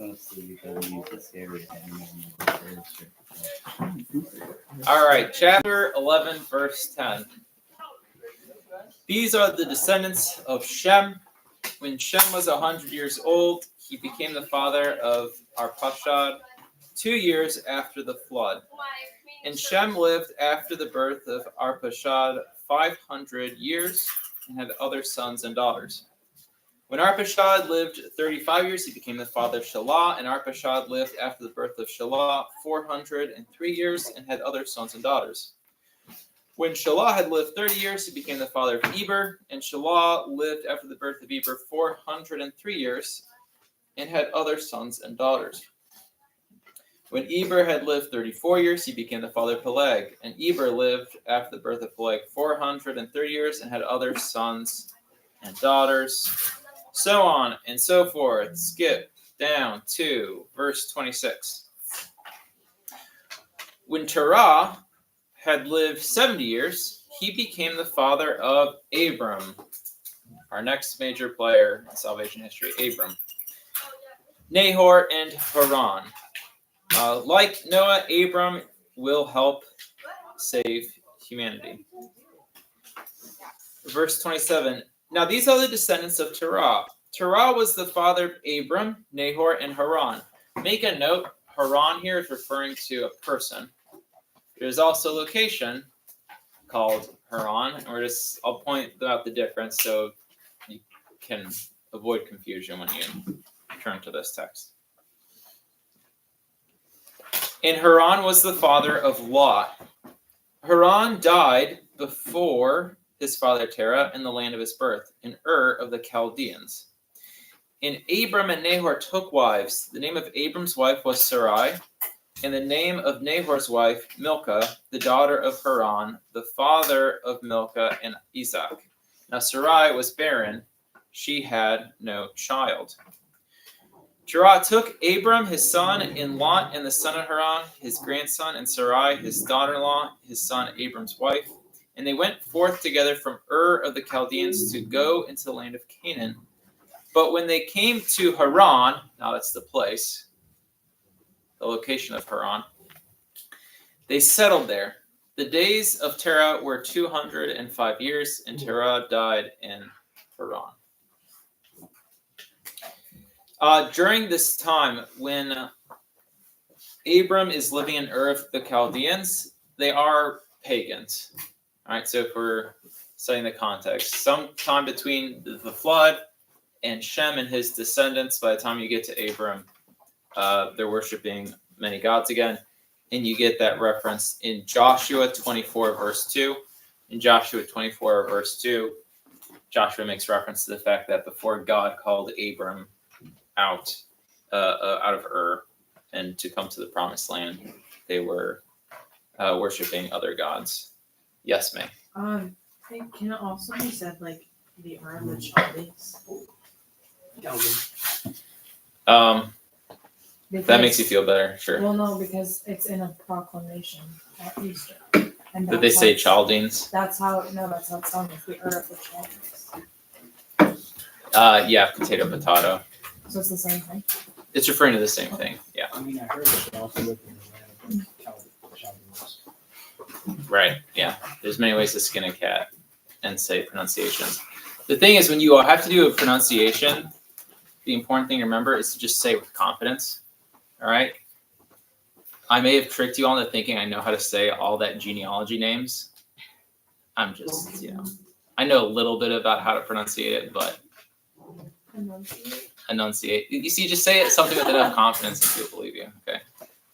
Mostly you gotta use this area anymore. All right, chapter 11, verse 10. These are the descendants of Shem. When Shem was 100 years old, he became the father of Arpachshad 2 years after the flood. And Shem lived after the birth of Arpachshad 500 years and had other sons and daughters. When Arpachshad lived 35 years, he became the father of Shelah, and Arpachshad lived after the birth of Shelah 403 years and had other sons and daughters. When Shelah had lived 30 years, he became the father of Eber, and Shelah lived after the birth of Eber 403 years and had other sons and daughters. When Eber had lived 34 years, he became the father of Peleg, and Eber lived after the birth of Peleg 430 years and had other sons and daughters. So on and so forth. Skip down to verse 26. When Terah had lived 70 years, he became the father of Abram, our next major player in salvation history, Abram, Nahor, and Haran. Like Noah, Abram will help save humanity. Verse 27. Now these are the descendants of Terah. Terah was the father of Abram, Nahor, and Haran. Make a note, Haran here is referring to a person. There's also a location called Haran, and I'll point out the difference so you can avoid confusion when you turn to this text. And Haran was the father of Lot. Haran died before his father Terah in the land of his birth, in Ur of the Chaldeans. And Abram and Nahor took wives. The name of Abram's wife was Sarai, and the name of Nahor's wife, Milcah, the daughter of Haran, the father of Milcah and Isaac. Now Sarai was barren. She had no child. Terah took Abram, his son, and Lot, and the son of Haran, his grandson, and Sarai, his daughter-in-law, his son Abram's wife. And they went forth together from Ur of the Chaldeans to go into the land of Canaan. But when they came to Haran, now that's the place, the location of Haran, they settled there. The days of Terah were 205 years, and Terah died in Haran. During this time, when Abram is living in Ur of the Chaldeans, they are pagans. All right, so if we're studying the context, sometime between the flood and Shem and his descendants, by the time you get to Abram, they're worshiping many gods again. And you get that reference in Joshua 24, verse 2. In Joshua 24, verse 2, Joshua makes reference to the fact that before God called Abram out of Ur and to come to the promised land, they were worshiping other gods. Yes, May. Can it also be said like the Ur of the Chaldeans? That makes you feel better, sure. Well, no, because it's in a proclamation at Easter. And Did they say Chaldeans? That's how it's telling us, the Ur of the Chaldeans. Yeah, potato. So it's the same thing? It's referring to the same thing, yeah. I mean, I heard that they also lived in the land of Chaldeans. Right, yeah. There's many ways to skin a cat and say pronunciations. The thing is, when you have to do a pronunciation, the important thing to remember is to just say it with confidence. All right? I may have tricked you all into thinking I know how to say all that genealogy names. I'm just, I know a little bit about how to pronunciate it, but enunciate. You see, just say it something with enough confidence and people believe you. Okay.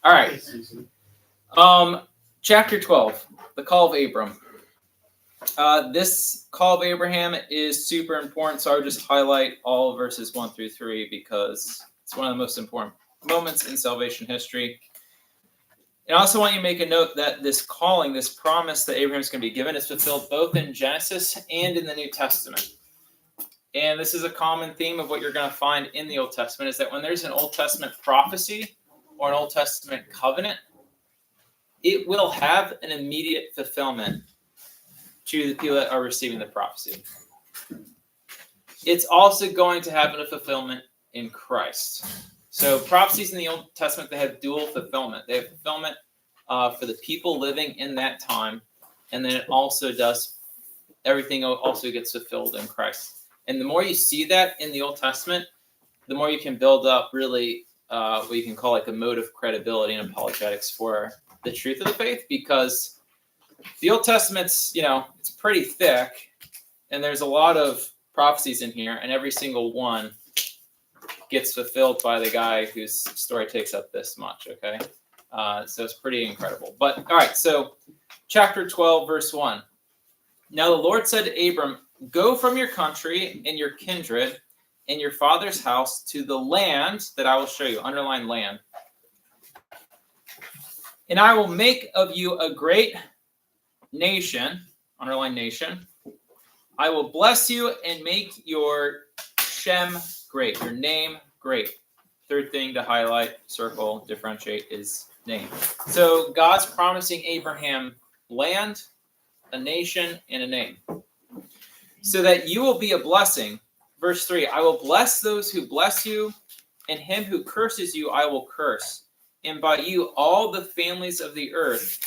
All right. Chapter 12, the call of Abram. This call of Abraham is super important, so I would just highlight all verses 1 through 3 because it's one of the most important moments in salvation history. And I also want you to make a note that this calling, this promise that Abraham is going to be given is fulfilled both in Genesis and in the New Testament. And this is a common theme of what you're going to find in the Old Testament, is that when there's an Old Testament prophecy or an Old Testament covenant, it will have an immediate fulfillment to the people that are receiving the prophecy. It's also going to have a fulfillment in Christ. So prophecies in the Old Testament, they have dual fulfillment. They have fulfillment for the people living in that time, and then it also does, everything also gets fulfilled in Christ. And the more you see that in the Old Testament, the more you can build up really what you can call like a mode of credibility and apologetics for the truth of the faith, because the Old Testament's, it's pretty thick, and there's a lot of prophecies in here, and every single one gets fulfilled by the guy whose story takes up this much, okay? So it's pretty incredible. But, all right, so chapter 12, verse 1. Now the Lord said to Abram, go from your country and your kindred and your father's house to the land that I will show you. Underline land. And I will make of you a great nation. Underline nation. I will bless you and make your Shem great, your name great. Third thing to highlight, circle, differentiate is name. So God's promising Abraham land, a nation, and a name, so that you will be a blessing. Verse 3, I will bless those who bless you, and him who curses you I will curse. And by you all the families of the earth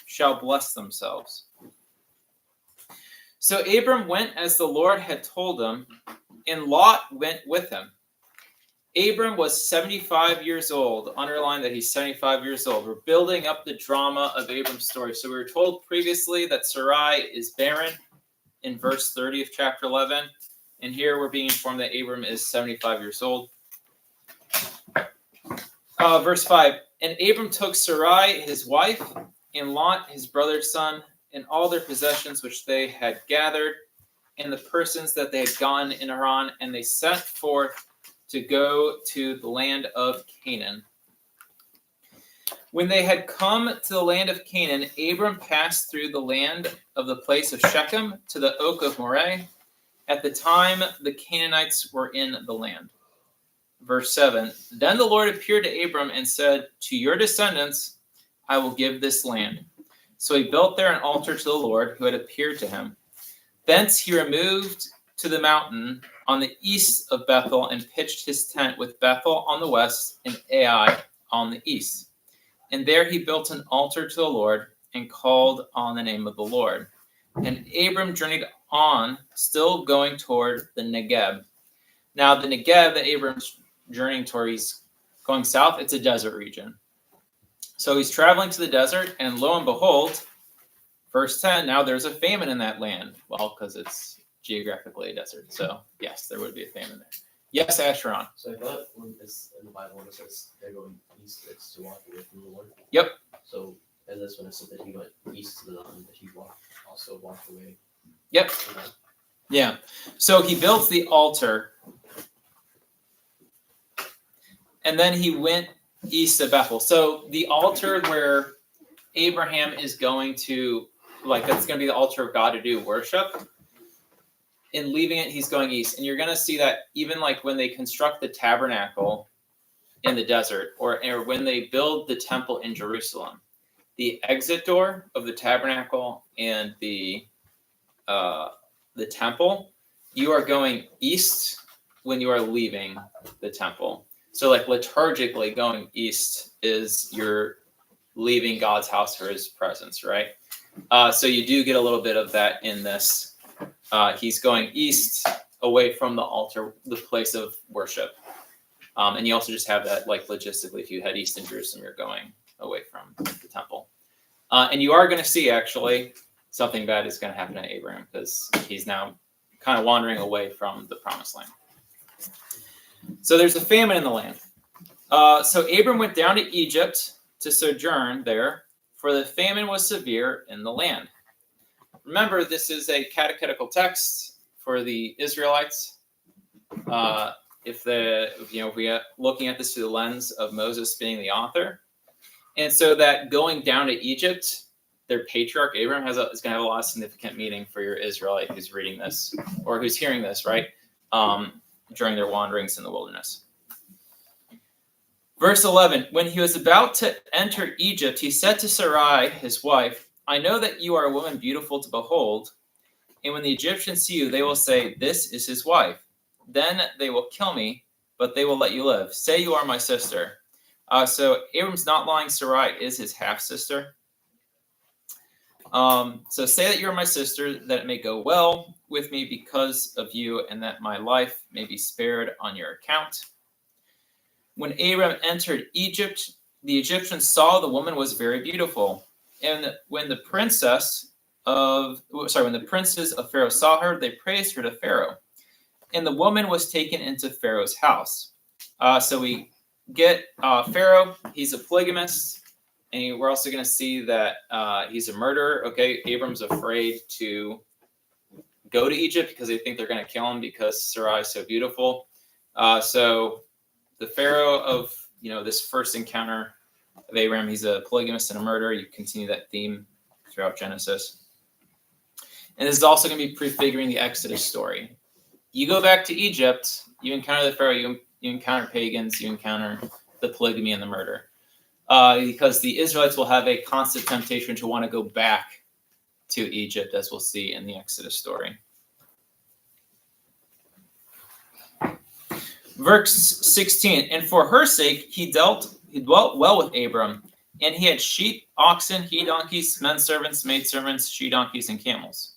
shall bless themselves. So Abram went as the Lord had told him, and Lot went with him. Abram was 75 years old. Underline that he's 75 years old. We're building up the drama of Abram's story. So we were told previously that Sarai is barren in verse 30 of chapter 11. And here we're being informed that Abram is 75 years old. Verse 5, and Abram took Sarai, his wife, and Lot, his brother's son, and all their possessions which they had gathered, and the persons that they had gotten in Haran, and they set forth to go to the land of Canaan. When they had come to the land of Canaan, Abram passed through the land of the place of Shechem to the oak of Moreh. At the time the Canaanites were in the land. Verse 7, then the Lord appeared to Abram and said, to your descendants I will give this land. So he built there an altar to the Lord who had appeared to him. Thence he removed to the mountain on the east of Bethel and pitched his tent with Bethel on the west and Ai on the east. And there he built an altar to the Lord and called on the name of the Lord. And Abram journeyed on, still going toward the Negeb. Now the Negeb that Abram's journeying toward, he's going south, it's a desert region. So he's traveling to the desert, and lo and behold, verse 10, now there's a famine in that land. Well, because it's geographically a desert. So yes, there would be a famine there. Yes, Asheron. So I thought when it's in the Bible when it says they're going east, it's to walk away from the Lord. Yep. So and this one it said that he went east to the mountain, that he also walked away. Yep. Yeah. So he built the altar, and then he went east of Bethel. So the altar where Abraham is going to, that's going to be the altar of God to do worship. In leaving it, he's going east. And you're going to see that even when they construct the tabernacle in the desert, or when they build the temple in Jerusalem, the exit door of the tabernacle and the temple, you are going east when you are leaving the temple. So liturgically going east is you're leaving God's house for his presence, right? So you do get a little bit of that in this. He's going east away from the altar, the place of worship. And you also just have that logistically, if you head east in Jerusalem, you're going away from the temple. And you are going to see actually something bad is going to happen to Abraham, because he's now kind of wandering away from the promised land. So there's a famine in the land. So Abram went down to Egypt to sojourn there, for the famine was severe in the land. Remember, this is a catechetical text for the Israelites. If we are looking at this through the lens of Moses being the author, and so that going down to Egypt, their patriarch Abraham is going to have a lot of significant meaning for your Israelite who's reading this or who's hearing this, right? During their wanderings in the wilderness. Verse 11, when he was about to enter Egypt, he said to Sarai, his wife, I know that you are a woman beautiful to behold, and when the Egyptians see you, they will say, this is his wife. Then they will kill me, but they will let you live. Say you are my sister. So Abram's not lying. Sarai is his half-sister. So say that you're my sister, that it may go well with me because of you, and that my life may be spared on your account. When Abram entered Egypt, the Egyptians saw the woman was very beautiful. And when the princes of Pharaoh saw her, they praised her to Pharaoh. And the woman was taken into Pharaoh's house. So we get Pharaoh. He's a polygamist. And we're also going to see that he's a murderer. Okay, Abram's afraid to go to Egypt because they think they're going to kill him because Sarai is so beautiful. So the Pharaoh of this first encounter of Abram, he's a polygamist and a murderer. You continue that theme throughout Genesis. And this is also going to be prefiguring the Exodus story. You go back to Egypt, you encounter the Pharaoh, you encounter pagans, you encounter the polygamy and the murder. Because the Israelites will have a constant temptation to want to go back to Egypt, as we'll see in the Exodus story. Verse 16, and for her sake he dwelt well with Abram, and he had sheep, oxen, he-donkeys, men-servants, maidservants, she-donkeys, and camels.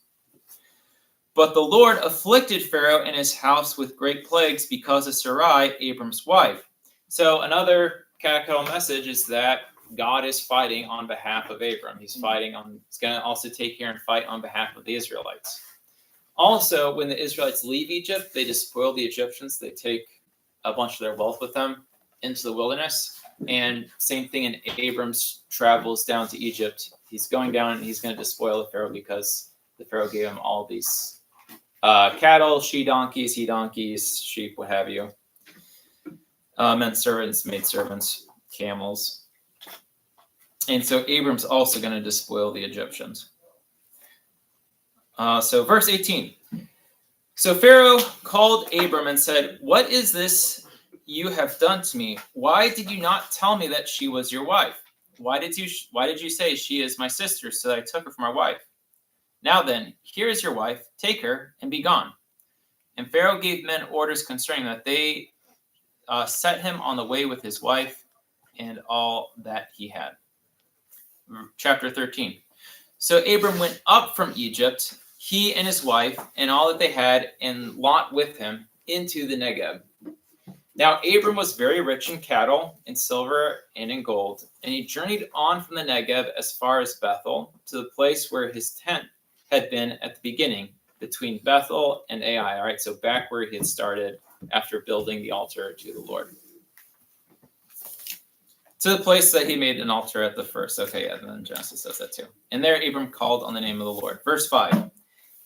But the Lord afflicted Pharaoh and his house with great plagues because of Sarai, Abram's wife. So another catechetical message is that God is fighting on behalf of Abram. He's going to also take care and fight on behalf of the Israelites. Also, when the Israelites leave Egypt, they despoil the Egyptians. They take a bunch of their wealth with them into the wilderness. And same thing in Abram's travels down to Egypt. He's going down and he's going to despoil the Pharaoh because the Pharaoh gave him all these cattle, she-donkeys, he-donkeys, sheep, what have you. Men servants, maid servants, camels. And so Abram's also going to despoil the Egyptians. So verse 18. So Pharaoh called Abram and said, "What is this you have done to me? Why did you not tell me that she was your wife? Why did you say she is my sister, so that I took her for my wife? Now then, here is your wife. Take her and be gone." And Pharaoh gave men orders concerning that. They set him on the way with his wife and all that he had. Chapter 13. So Abram went up from Egypt, he and his wife, and all that they had, and Lot with him, into the Negeb. Now Abram was very rich in cattle, in silver, and in gold, and he journeyed on from the Negeb as far as Bethel, to the place where his tent had been at the beginning, between Bethel and Ai. All right, so back where he had started after building the altar to the Lord. To the place that he made an altar at the first. Okay, yeah, and then Genesis says that too. And there Abram called on the name of the Lord. Verse 5.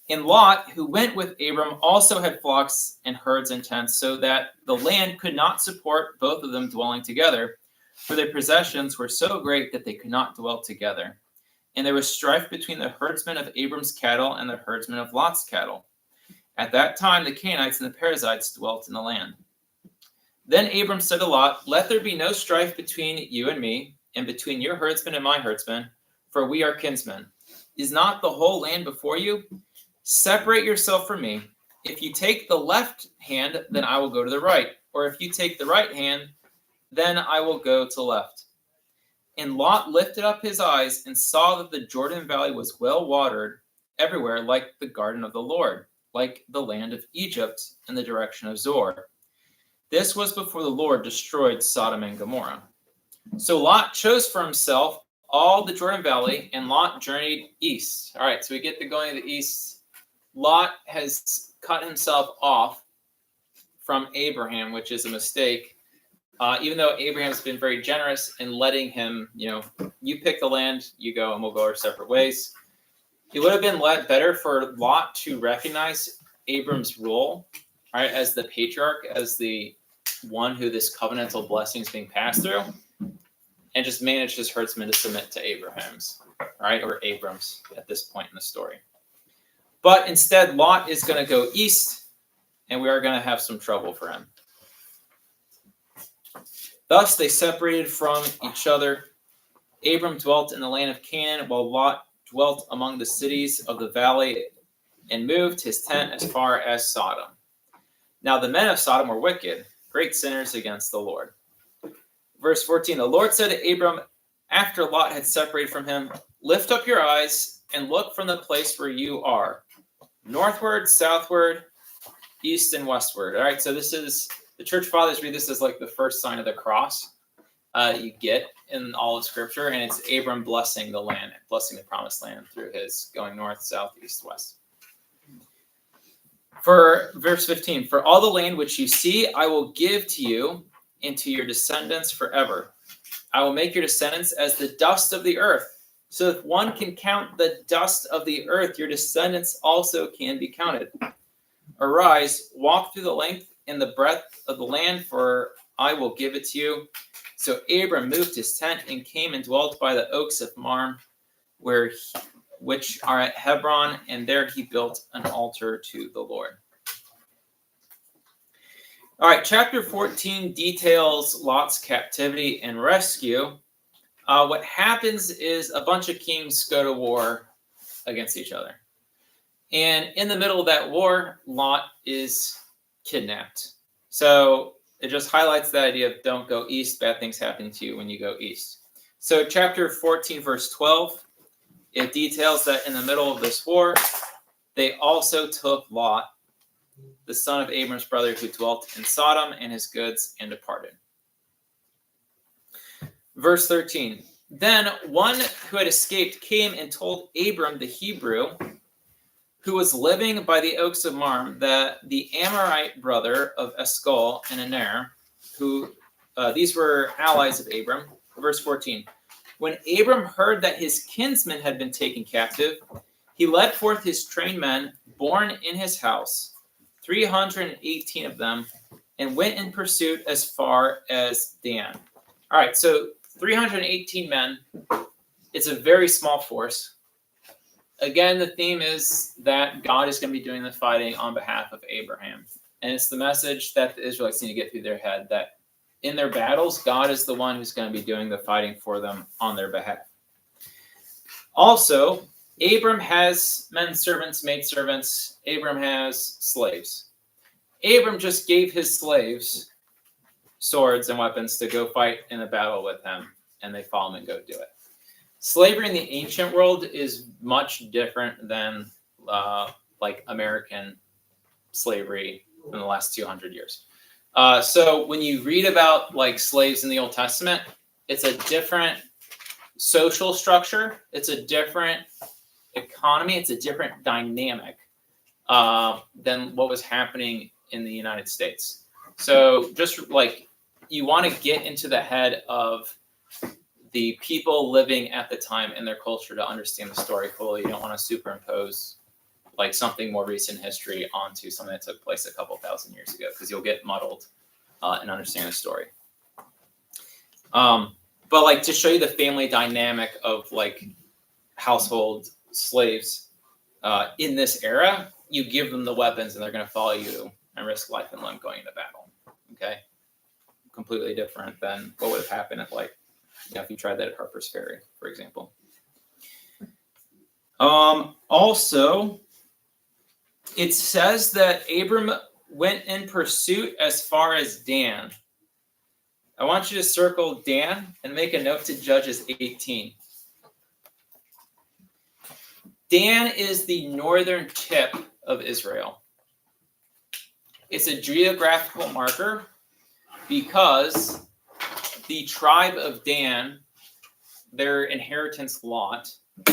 And Lot, who went with Abram, also had flocks and herds and tents, so that the land could not support both of them dwelling together, for their possessions were so great that they could not dwell together. And there was strife between the herdsmen of Abram's cattle and the herdsmen of Lot's cattle. At that time, the Canaanites and the Perizzites dwelt in the land. Then Abram said to Lot, "Let there be no strife between you and me, and between your herdsmen and my herdsmen, for we are kinsmen. Is not the whole land before you? Separate yourself from me. If you take the left hand, then I will go to the right. Or if you take the right hand, then I will go to the left." And Lot lifted up his eyes and saw that the Jordan Valley was well watered everywhere, like the garden of the Lord, like the land of Egypt in the direction of Zoar. This was before the Lord destroyed Sodom and Gomorrah. So Lot chose for himself all the Jordan Valley, and Lot journeyed east. All right, so we get to going to the east. Lot has cut himself off from Abraham, which is a mistake. Even though Abraham's been very generous in letting him, you pick the land, you go, and we'll go our separate ways. It would have been better for Lot to recognize Abram's role, right, as the patriarch, as the one who this covenantal blessing is being passed through, and just manage his herdsmen to submit to Abraham's, right, or Abram's at this point in the story. But instead, Lot is going to go east, and we are going to have some trouble for him. Thus they separated from each other. Abram dwelt in the land of Canaan, while Lot dwelt among the cities of the valley and moved his tent as far as Sodom. Now the men of Sodom were wicked, great sinners against the Lord. Verse 14, the Lord said to Abram, after Lot had separated from him, lift up your eyes and look from the place where you are, northward, southward, east, and westward. All right, so this is, the church fathers read this as like the first sign of the cross you get in all of Scripture, and it's Abram blessing the land, blessing the promised land through his going north, south, east, west. For verse 15, for all the land which you see, I will give to you and to your descendants forever. I will make your descendants as the dust of the earth. So if one can count the dust of the earth, your descendants also can be counted. Arise, walk through the length and the breadth of the land, for I will give it to you. So Abram moved his tent and came and dwelt by the oaks of Mamre, which are at Hebron, and there he built an altar to the Lord. All right, chapter 14 details Lot's captivity and rescue. What happens is a bunch of kings go to war against each other. And in the middle of that war, Lot is kidnapped. So it just highlights the idea of don't go east, bad things happen to you when you go east. So chapter 14, verse 12, it details that in the middle of this war, they also took Lot, the son of Abram's brother, who dwelt in Sodom, and his goods, and departed. Verse 13, then one who had escaped came and told Abram the Hebrew, who was living by the oaks of Mamre, that the Amorite brother of Eshcol and Aner, who these were allies of Abram. Verse 14, when Abram heard that his kinsmen had been taken captive, he led forth his trained men born in his house, 318 of them, and went in pursuit as far as Dan. All right, so 318 men. It's a very small force. Again, the theme is that God is going to be doing the fighting on behalf of Abraham. And it's the message that the Israelites need to get through their head, that in their battles, God is the one who's going to be doing the fighting for them on their behalf. Also, Abram has men servants, maid servants. Abram has slaves. Abram just gave his slaves swords and weapons to go fight in a battle with him, and they follow him and go do it. Slavery in the ancient world is much different than like American slavery in the last 200 years. So when you read about like slaves in the Old Testament, it's a different social structure. It's a different economy. It's a different dynamic than what was happening in the United States. So just like you want to get into the head of the people living at the time in their culture to understand the story fully. You don't want to superimpose like something more recent history onto something that took place a couple thousand years ago, because you'll get muddled and understand the story. But like to show you the family dynamic of like household slaves in this era, you give them the weapons and they're going to follow you and risk life and limb going into battle. Okay, completely different than what would have happened at like, you know, if you tried that at Harper's Ferry, for example. Also, it says that Abram went in pursuit as far as Dan. I want you to circle Dan and make a note to Judges 18. Dan is the northern tip of Israel. It's a geographical marker because the tribe of Dan, their inheritance lot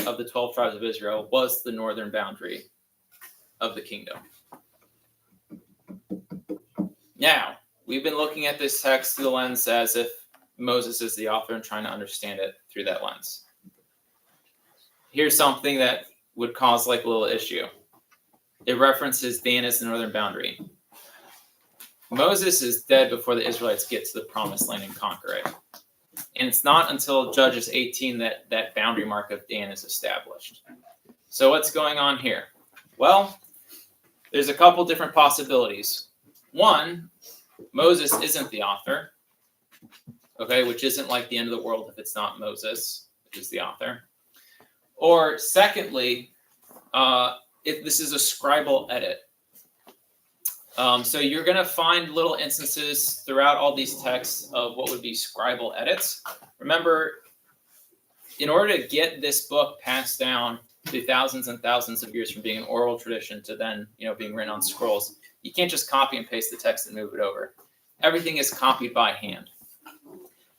of the 12 tribes of Israel, was the northern boundary of the kingdom. Now, we've been looking at this text through the lens as if Moses is the author and trying to understand it through that lens. Here's something that would cause like a little issue. It references Dan as the northern boundary. Moses is dead before the Israelites get to the promised land and conquer it. And it's not until Judges 18 that that boundary mark of Dan is established. So what's going on here? Well, there's a couple different possibilities. One, Moses isn't the author, okay, which isn't like the end of the world if it's not Moses, which is the author. Or secondly, if this is a scribal edit. So you're going to find little instances throughout all these texts of what would be scribal edits. Remember, in order to get this book passed down through thousands and thousands of years from being an oral tradition to then, being written on scrolls, you can't just copy and paste the text and move it over. Everything is copied by hand.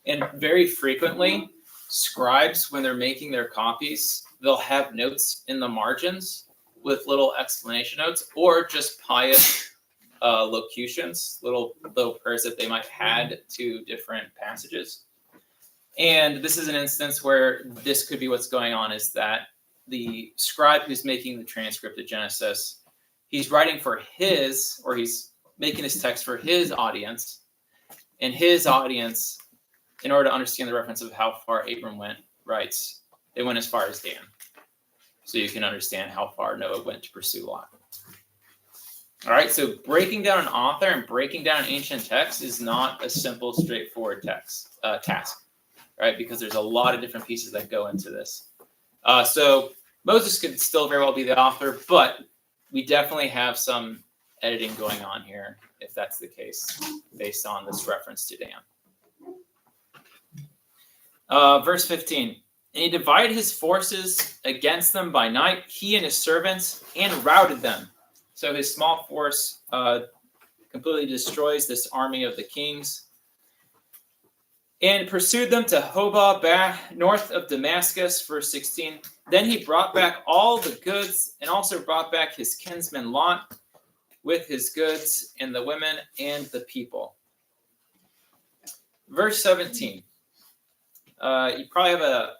And very frequently, scribes, when they're making their copies, they'll have notes in the margins with little explanation notes or just pious locutions, little prayers that they might add to different passages. And this is an instance where this could be what's going on, is that the scribe who's making the transcript of Genesis, he's writing for he's making this text for his audience. And his audience, in order to understand the reference of how far Abram went, writes, they went as far as Dan. So you can understand how far Noah went to pursue Lot. All right, so breaking down an author and breaking down an ancient text is not a simple, straightforward task, right? Because there's a lot of different pieces that go into this. So Moses could still very well be the author, but we definitely have some editing going on here, if that's the case, based on this reference to Dan. Verse 15, and he divided his forces against them by night, he and his servants, and routed them. So his small force completely destroys this army of the kings, and pursued them to Hobah, north of Damascus. Verse 16, then he brought back all the goods, and also brought back his kinsman Lot with his goods, and the women and the people. Verse 17. You probably have a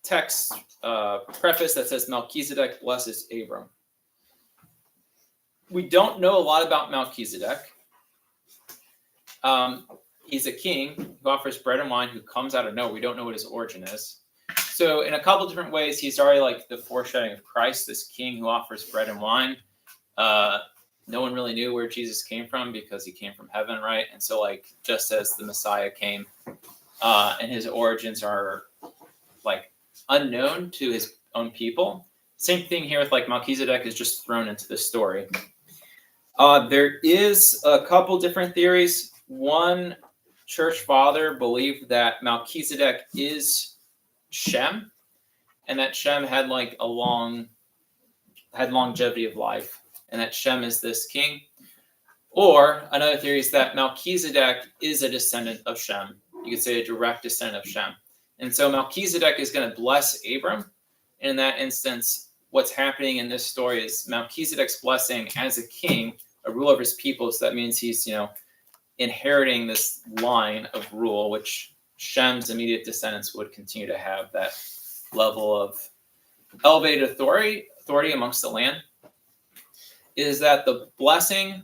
text preface that says Melchizedek blesses Abram. We don't know a lot about Melchizedek. He's a king who offers bread and wine, who comes out of nowhere. We don't know what his origin is. So in a couple different ways, he's already like the foreshadowing of Christ, this king who offers bread and wine. No one really knew where Jesus came from because he came from heaven, right? And so just as the Messiah came, and his origins are unknown to his own people. Same thing here with Melchizedek is just thrown into the story. There is a couple different theories. One church father believed that Melchizedek is Shem, and that Shem had longevity of life, and that Shem is this king. Or another theory is that Melchizedek is a descendant of Shem. You could say a direct descendant of Shem. And so Melchizedek is going to bless Abram. And in that instance, what's happening in this story is Melchizedek's blessing as a king, a ruler of his people. So that means he's, inheriting this line of rule, which Shem's immediate descendants would continue to have that level of elevated authority amongst the land. Is that the blessing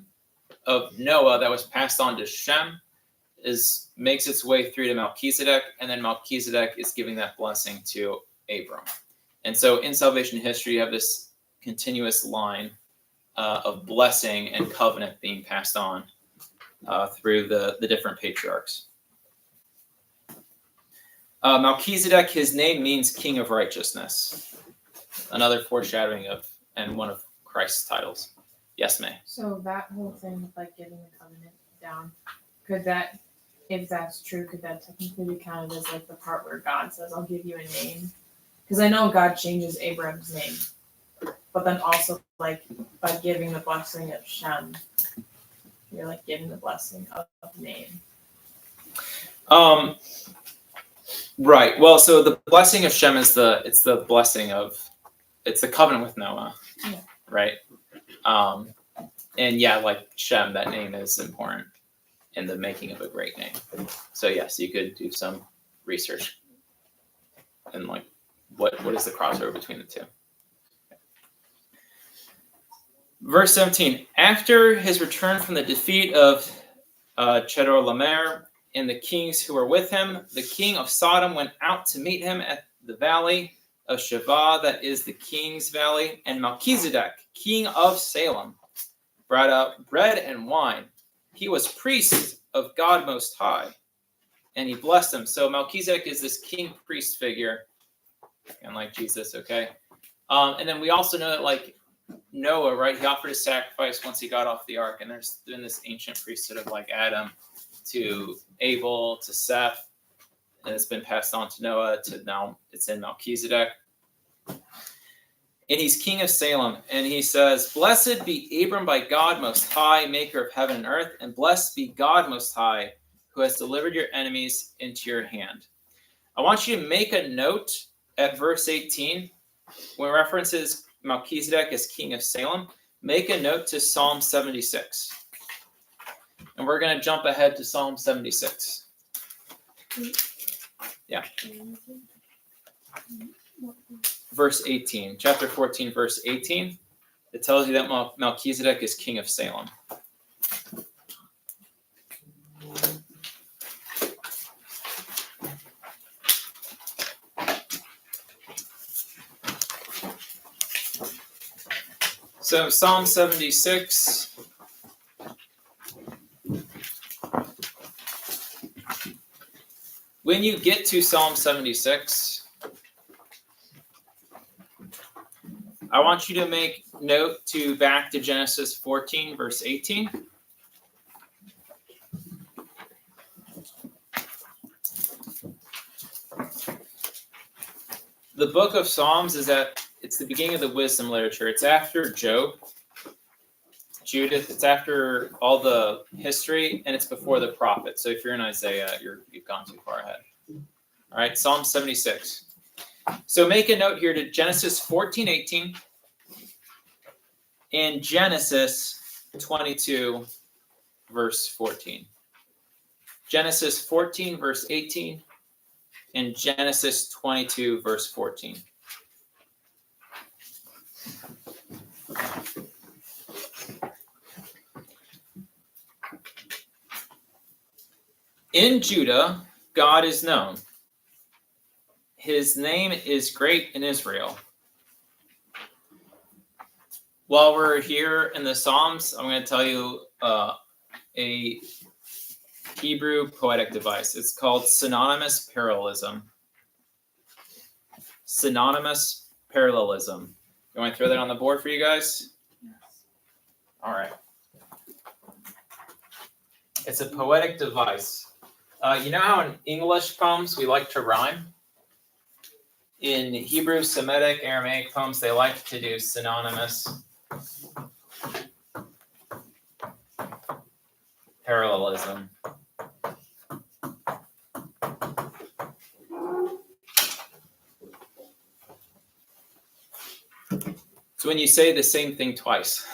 of Noah that was passed on to Shem makes its way through to Melchizedek, and then Melchizedek is giving that blessing to Abram. And so in salvation history, you have this continuous line of blessing and covenant being passed on through the different patriarchs. Melchizedek, his name means King of Righteousness. Another foreshadowing of, and one of Christ's titles. Yes, May. So that whole thing with getting the covenant down, could that, if that's true, could that technically be counted as the part where God says, I'll give you a name? Because I know God changes Abram's name, but then also by giving the blessing of Shem, you're giving the blessing of name. Right. Well, so the blessing of Shem is it's the covenant with Noah, yeah. Right? And yeah, Shem, that name is important in the making of a great name. So yes, you could do some research and what is the crossover between the two. Verse 17, after his return from the defeat of Chedorlaomer and the kings who were with him, the king of Sodom went out to meet him at the valley of Shavah, that is the king's valley, and Melchizedek, king of Salem, brought out bread and wine. He was priest of God Most High, and he blessed him. So Melchizedek is this king-priest figure, and like Jesus, okay? And then we also know that Noah, right? He offered a sacrifice once he got off the ark, and there's been this ancient priesthood of like Adam to Abel to Seth, and it's been passed on to Noah to now it's in Melchizedek. And he's king of Salem, and he says, "Blessed be Abram by God Most High, maker of heaven and earth, and blessed be God Most High, who has delivered your enemies into your hand." I want you to make a note at verse 18, when it references Melchizedek as king of Salem. Make a note to Psalm 76. And we're going to jump ahead to Psalm 76. Yeah. Verse 18, chapter 14, verse 18. It tells you that Melchizedek is king of Salem. So Psalm 76. When you get to Psalm 76, I want you to make note to back to Genesis 14, verse 18. The book of Psalms it's the beginning of the wisdom literature. It's after Job, Judith. It's after all the history, and it's before the prophets. So if you're in Isaiah, you've gone too far ahead. All right, Psalm 76. So make a note here to Genesis 14:18 and Genesis 22, verse 14. Genesis 14, verse 18 and Genesis 22, verse 14. In Judah, God is known. His name is great in Israel. While we're here in the Psalms, I'm going to tell you a Hebrew poetic device. It's called synonymous parallelism. Synonymous parallelism. You want to throw that on the board for you guys? Yes. All right. It's a poetic device. You know how in English poems we like to rhyme? In Hebrew, Semitic, Aramaic poems, they like to do synonymous parallelism. So when you say the same thing twice,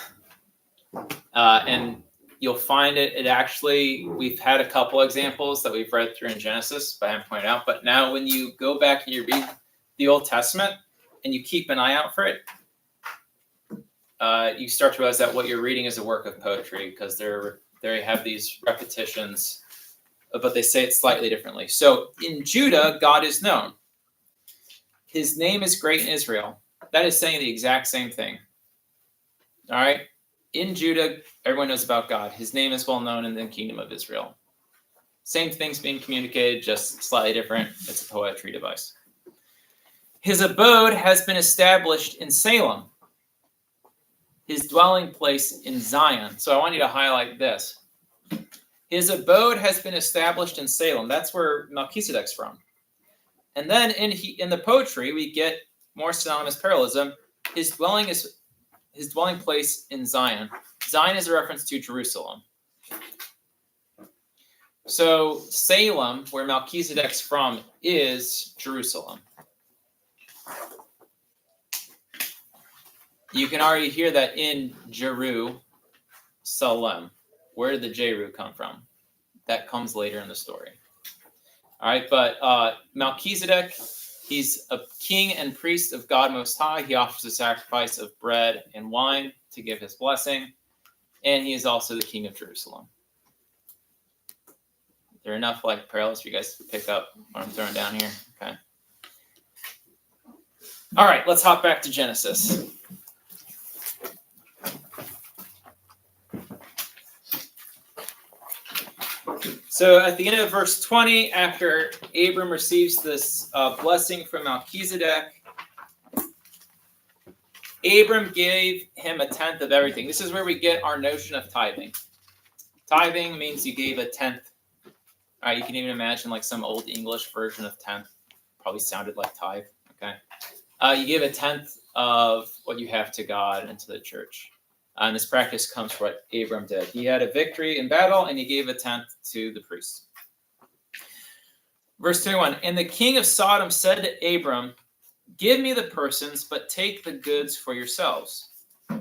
and you'll find it actually, we've had a couple examples that we've read through in Genesis, but I haven't pointed out. But now when you go back and you read the Old Testament and you keep an eye out for it, you start to realize that what you're reading is a work of poetry, because they have these repetitions, but they say it slightly differently. So in Judah, God is known. His name is great in Israel. That is saying the exact same thing. All right? In Judah, everyone knows about God. His name is well known in the kingdom of Israel. Same thing's being communicated, just slightly different. It's a poetry device. His abode has been established in Salem. His dwelling place in Zion. So I want you to highlight this. His abode has been established in Salem. That's where Melchizedek's from. And then in the poetry, we get more synonymous parallelism. His dwelling place in Zion. Zion is a reference to Jerusalem. So Salem, where Melchizedek's from, is Jerusalem. You can already hear that in Jerusalem. Where did the Jeru come from? That comes later in the story. All right, but Melchizedek, he's a king and priest of God Most High. He offers a sacrifice of bread and wine to give his blessing. And he is also the king of Jerusalem. There are enough like parallels for you guys to pick up what I'm throwing down here. Okay. All right, let's hop back to Genesis. So at the end of verse 20, after Abram receives this blessing from Melchizedek, Abram gave him a tenth of everything. This is where we get our notion of tithing. Tithing means you gave a tenth. All right, you can even imagine like some old English version of tenth. Probably sounded like tithe. Okay. You give a tenth of what you have to God and to the church. And this practice comes from what Abram did. He had a victory in battle, and he gave a tenth to the priest. Verse 21, and the king of Sodom said to Abram, give me the persons, but take the goods for yourselves.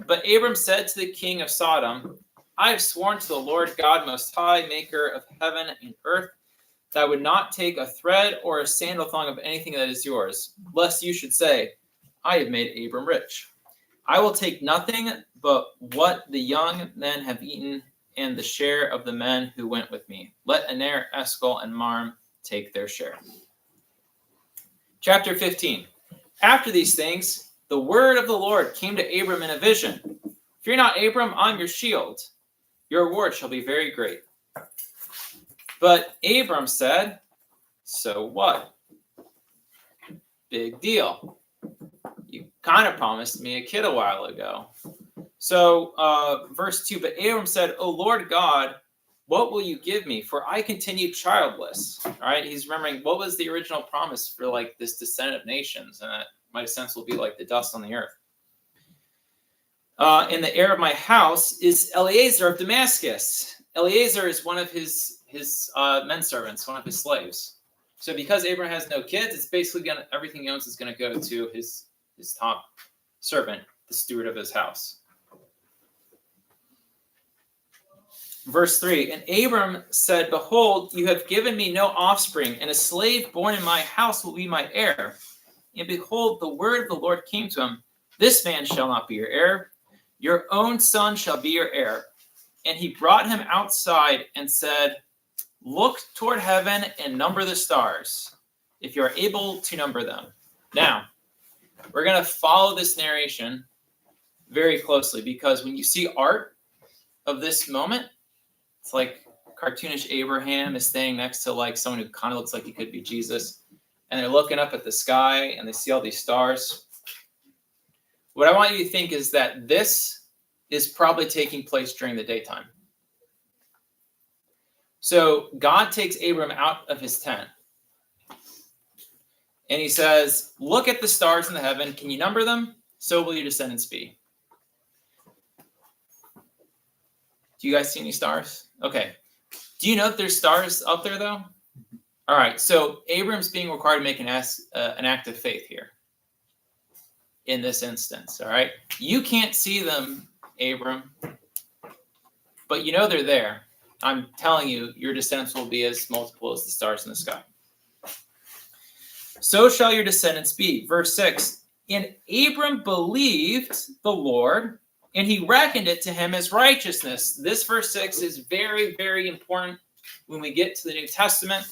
But Abram said to the king of Sodom, I have sworn to the Lord God Most High, maker of heaven and earth, that I would not take a thread or a sandal thong of anything that is yours, lest you should say, I have made Abram rich. I will take nothing but what the young men have eaten and the share of the men who went with me. Let Aner, Eshcol, and Marm take their share. Chapter 15. After these things, the word of the Lord came to Abram in a vision. Fear not, Abram, I'm your shield. Your reward shall be very great. But Abram said, so what? Big deal. You kind of promised me a kid a while ago. So verse 2, but Abram said, O Lord God, what will you give me? For I continue childless. All right, he's remembering what was the original promise for like this descendant of nations. And that my descendants will be like the dust on the earth. And the heir of my house is Eliezer of Damascus. Eliezer is one of his men servants, one of his slaves. So because Abraham has no kids, it's basically everything he owns is going to go to his top servant, the steward of his house. Verse 3, and Abram said, behold, you have given me no offspring, and a slave born in my house will be my heir. And behold, the word of the Lord came to him, this man shall not be your heir. Your own son shall be your heir. And he brought him outside and said, look toward heaven and number the stars, if you are able to number them. Now, we're going to follow this narration very closely, because when you see art of this moment, it's like cartoonish Abraham is standing next to like someone who kind of looks like he could be Jesus. And they're looking up at the sky and they see all these stars. What I want you to think is that this is probably taking place during the daytime. So God takes Abram out of his tent. And he says, look at the stars in the heaven. Can you number them? So will your descendants be. Do you guys see any stars? Okay. Do you know that there's stars up there, though? All right. So Abram's being required to make an act of faith here in this instance. All right. You can't see them, Abram, but you know they're there. I'm telling you, your descendants will be as multiple as the stars in the sky. So shall your descendants be. Verse 6. And Abram believed the Lord, and he reckoned it to him as righteousness. This verse 6 is very, very important when we get to the New Testament,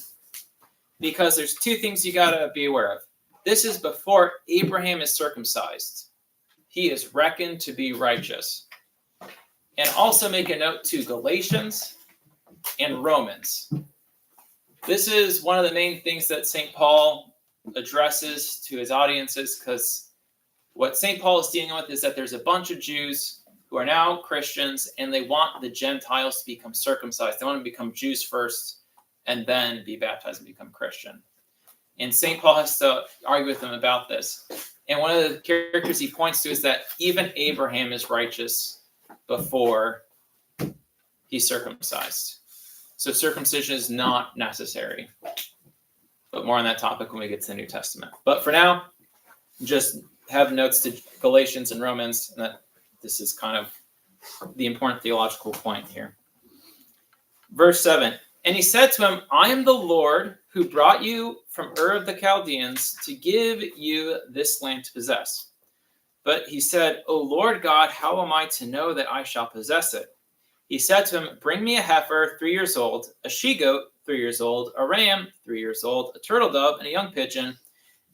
because there's two things you got to be aware of. This is before Abraham is circumcised. He is reckoned to be righteous. And also make a note to Galatians and Romans. This is one of the main things that St. Paul addresses to his audiences, because what St. Paul is dealing with is that there's a bunch of Jews who are now Christians, and they want the Gentiles to become circumcised. They want to become Jews first and then be baptized and become Christian. And St. Paul has to argue with them about this. And one of the characters he points to is that even Abraham is righteous before he's circumcised. So circumcision is not necessary. But more on that topic when we get to the New Testament. But for now, just have notes to Galatians and Romans, and that this is kind of the important theological point here. Verse 7, and he said to him, I am the Lord who brought you from Ur of the Chaldeans to give you this land to possess. But he said, O Lord God, how am I to know that I shall possess it? He said to him, bring me a heifer 3 years old, a she-goat 3 years old, a ram 3 years old, a turtle dove, and a young pigeon.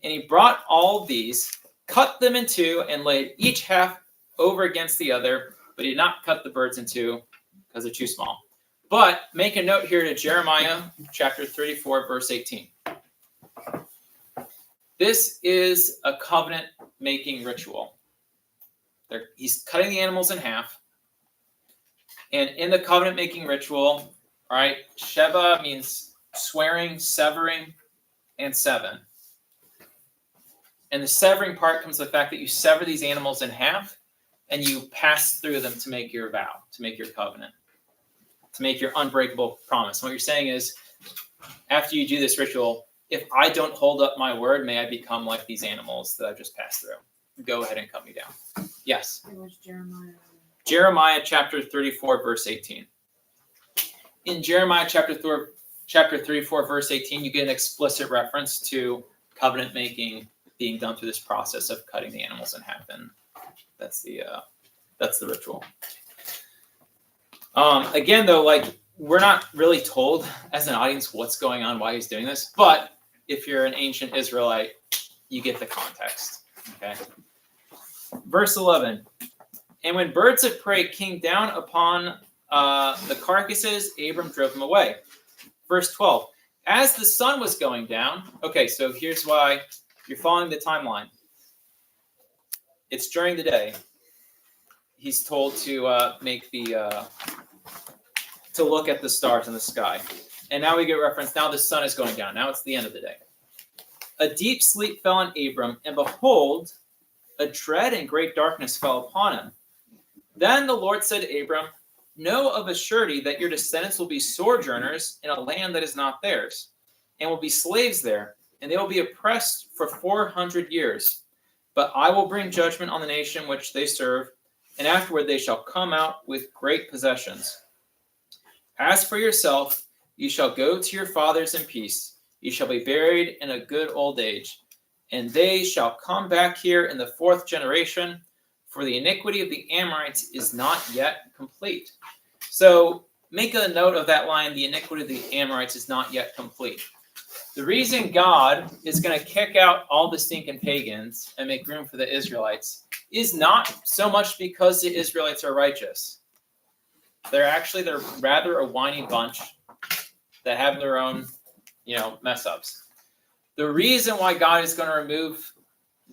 And he brought all these, cut them in two, and laid each half over against the other, but he did not cut the birds in two because they're too small. But make a note here to Jeremiah chapter 34, verse 18. This is a covenant-making ritual. He's cutting the animals in half. And in the covenant making ritual, all right, Sheva means swearing, severing, and seven. And the severing part comes from the fact that you sever these animals in half and you pass through them to make your vow, to make your covenant, to make your unbreakable promise. And what you're saying is, after you do this ritual, if I don't hold up my word, may I become like these animals that I've just passed through. Go ahead and cut me down. Yes. It was Jeremiah. Jeremiah chapter 34, verse 18. In Jeremiah chapter 34, verse 18, you get an explicit reference to covenant making being done through this process of cutting the animals in half, and that's the ritual. Again, though, like, we're not really told as an audience what's going on, why he's doing this, but if you're an ancient Israelite, you get the context. Okay. Verse 11. And when birds of prey came down upon the carcasses, Abram drove them away. Verse 12. As the sun was going down, okay, so here's why you're following the timeline. It's during the day. He's told to make to look at the stars in the sky. And now we get reference, now the sun is going down. Now it's the end of the day. A deep sleep fell on Abram, and behold, a dread and great darkness fell upon him. Then the Lord said to Abram, know of a surety that your descendants will be sojourners in a land that is not theirs, and will be slaves there, and they will be oppressed for 400 years. But I will bring judgment on the nation which they serve, and afterward they shall come out with great possessions. As for yourself, you shall go to your fathers in peace. You shall be buried in a good old age, and they shall come back here in the 4th generation, for the iniquity of the Amorites is not yet complete. So make a note of that line, the iniquity of the Amorites is not yet complete. The reason God is going to kick out all the stinking pagans and make room for the Israelites is not so much because the Israelites are righteous. They're rather a whiny bunch that have their own, mess ups. The reason why God is going to remove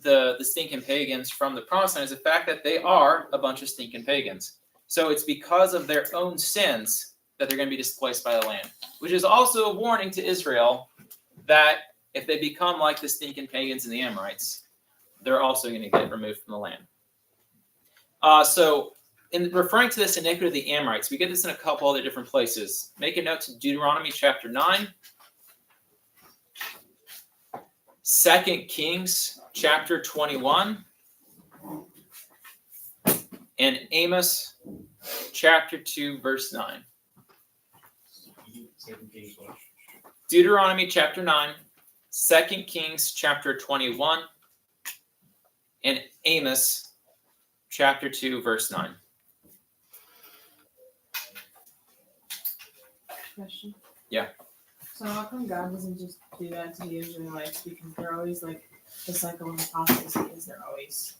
the stinking pagans from the promised land is the fact that they are a bunch of stinking pagans. So it's because of their own sins that they're going to be displaced by the land, which is also a warning to Israel that if they become like the stinking pagans and the Amorites, they're also going to get removed from the land. So in referring to this iniquity of the Amorites, we get this in a couple other different places. Make a note to Deuteronomy chapter 9, 2 Kings chapter 21, and Amos chapter 2, verse 9. Deuteronomy chapter 9, 2 Kings chapter 21, and Amos chapter 2, verse 9. Question. Yeah. So how come God doesn't just do that to the Israelites? Because they're always like the cycle of apostasy is they're always,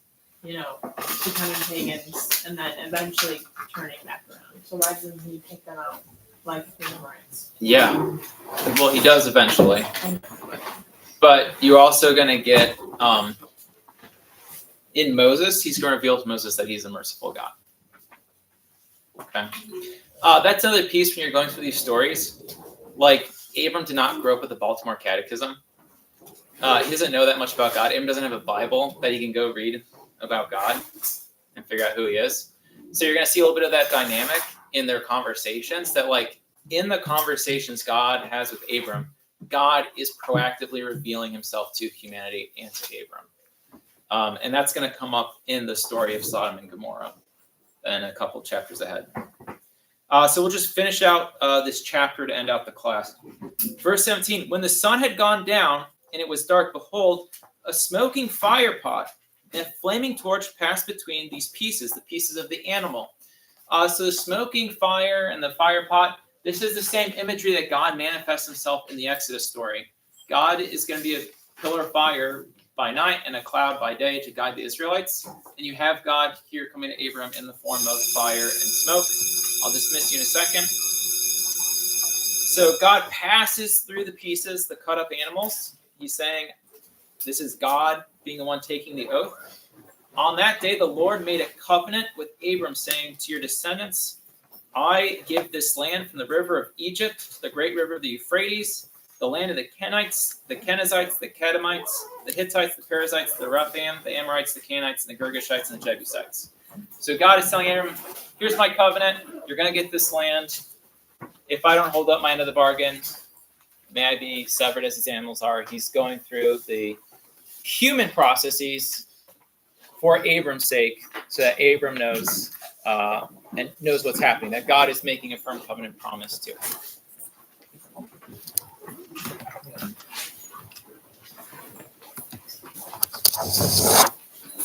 becoming pagans and then eventually turning back around. So why doesn't he pick them out like the Amorites? Yeah. Well, he does eventually. But you're also going to get, in Moses, he's going to reveal to Moses that he's a merciful God. Okay. That's another piece when you're going through these stories. Like, Abram did not grow up with the Baltimore Catechism. He doesn't know that much about God. Abram doesn't have a Bible that he can go read about God and figure out who he is. So you're going to see a little bit of that dynamic in their conversations, that like in the conversations God has with Abram, God is proactively revealing himself to humanity and to Abram. And that's going to come up in the story of Sodom and Gomorrah in a couple chapters ahead. So we'll just finish out this chapter to end out the class. Verse 17, when the sun had gone down and it was dark, behold, a smoking fire pot and a flaming torch passed between these pieces, the pieces of the animal. So the smoking fire and the fire pot, this is the same imagery that God manifests himself in the Exodus story. God is going to be a pillar of fire by night and a cloud by day to guide the Israelites. And you have God here coming to Abram in the form of fire and smoke. I'll dismiss you in a second. So God passes through the pieces, the cut up animals. He's saying this is God being the one taking the oath. On that day, the Lord made a covenant with Abram, saying, to your descendants, I give this land from the river of Egypt, the great river of the Euphrates, the land of the Kenites, the Kenizzites, the Kadmonites, the Hittites, the Perizzites, the Rephaim, the Amorites, the Canaanites, and the Girgashites, and the Jebusites. So God is telling Abram, here's my covenant. You're going to get this land. If I don't hold up my end of the bargain, may I be severed as his animals are. He's going through the human processes for Abram's sake, so that Abram knows and knows what's happening, that God is making a firm covenant promise to him.